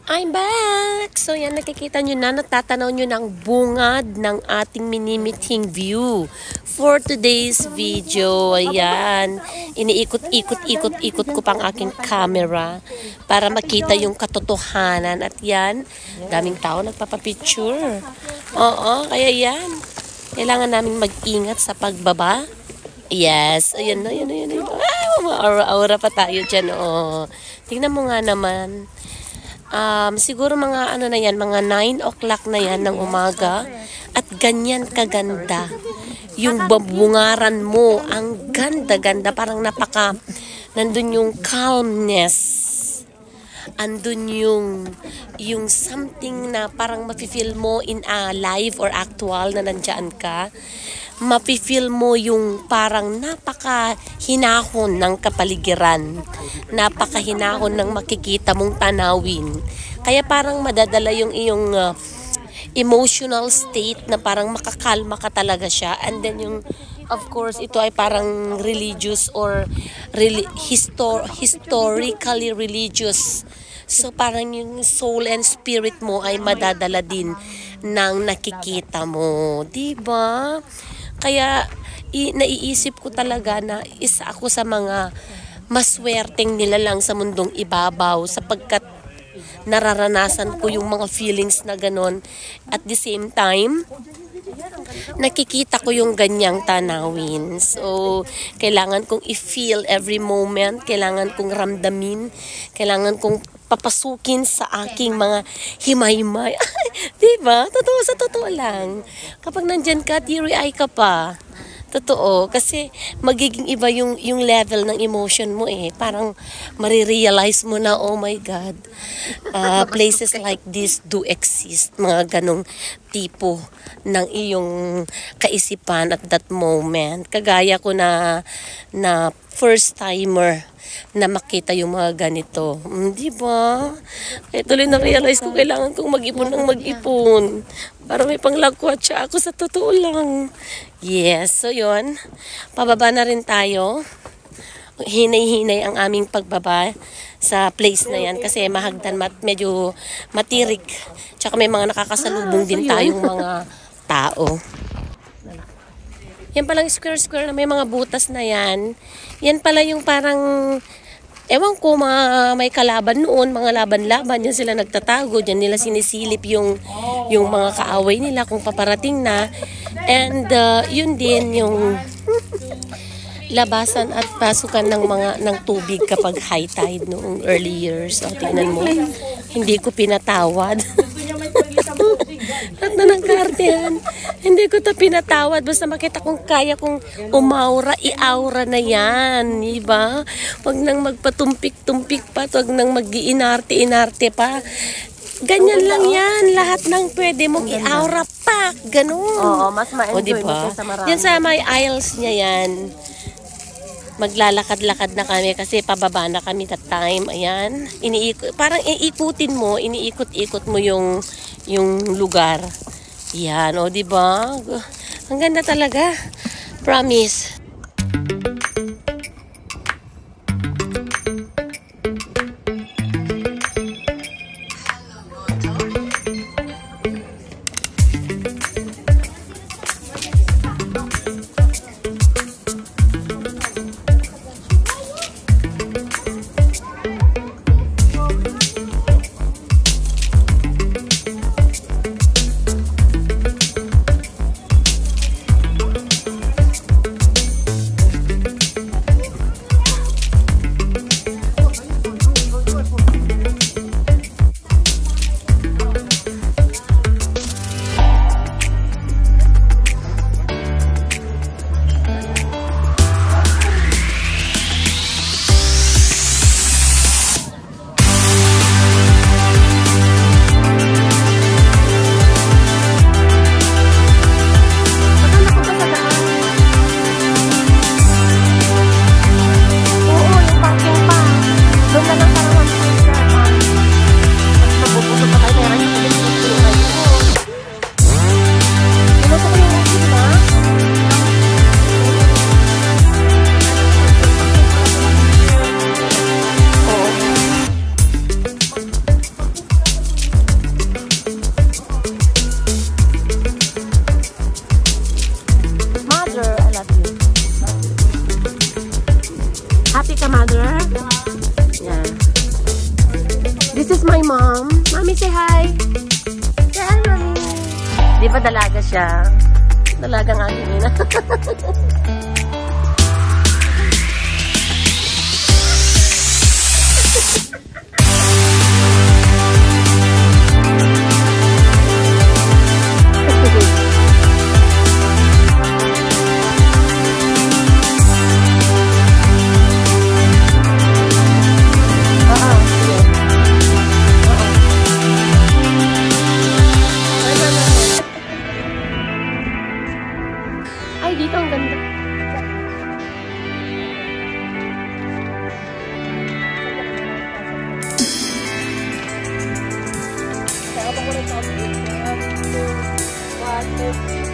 I'm back! So yan, nakikita nyo na, natatanaw nyo ng bungad ng ating minimithing view for today's video. Ayan, iniikot-ikot ko pang aking camera para makita yung katotohanan. At yan, daming tao nagpapapicture. Oo, kaya yan. Kailangan namin mag-ingat sa pagbaba. Yes, ayan na, ayan. Aura pa tayo dyan, oh. Tingnan mo nga naman. Siguro mga ano na yan, mga 9 o'clock na yan ng umaga. At ganyan kaganda. Yung babungaran mo, ang ganda-ganda. Parang nandun yung calmness. Andun yung something na parang mafe-feel mo in a live or actual na nandyan ka. Mafe-feel mo yung parang napaka-hinahon ng kapaligiran. Napaka-hinahon ng makikita mong tanawin. Kaya parang madadala yung iyong emotional state na parang makakalma ka talaga siya. And then yung, of course, ito ay parang religious or historically religious. So parang yung soul and spirit mo ay madadala din ng nakikita mo. Diba? Kaya naiisip ko talaga na isa ako sa mga maswerteng nilalang sa mundong ibabaw sapagkat nararanasan ko yung mga feelings na ganon. At the same time, nakikita ko yung ganyang tanawin. So, kailangan kong i-feel every moment. Kailangan kong ramdamin. Kailangan kong papasukin sa aking mga himay-himay. Diba? Totoo sa totoo lang. Kapag nandyan ka, teary-eye ka pa. Totoo. Kasi magiging iba yung level ng emotion mo eh. Parang marirealize mo na, oh my God, places like this do exist. Mga ganong tipo ng iyong kaisipan at that moment. Kagaya ko na first timer na makita yung mga ganito. Di ba? Kaya tuloy na-realize ko kailangan kong mag-ipon ng mag-ipon. Para may panglagkwatsa ako sa totoo lang. Yes, so yun. Pababa na rin tayo. Hinay-hinay ang aming pagbaba sa place na yan kasi mahagdan, medyo matirik. Tsaka may mga nakakasalubong din tayong mga tao. Yan palang square-square na may mga butas na yan. Yan pala yung parang, ewan ko, may kalaban noon, mga laban-laban. Yan sila nagtatago. Diyan nila sinisilip yung mga kaaway nila kung paparating na. And yun din yung labasan at pasukan ng tubig kapag high tide noong early years. So, tingnan mo, hindi ko pinatawad. At na ng kartehan. Hindi ko ito pinatawad. Basta makita kong kaya kong umaura, i-aura na yan. Diba? Huwag nang magpatumpik-tumpik pa. Huwag nang mag-iinarte-inarte pa. Ganyan lang yan. Lahat ng pwede mong i-aura pa. Ganun. Oo, mas ma-enjoy mo siya sa marami. Yan sa may aisles niya yan. Maglalakad-lakad na kami kasi pababa na kami that time. Ayan. Parang iikutin mo, iniikot-ikot mo yung lugar. Yan, o diba? Ang ganda talaga. Promise. This is my mom. Mommy, say hi. Say hi, Mommy. Di ba dalaga siya? Dalaga nga yun. Ay, dito ang ganda. One, two, three.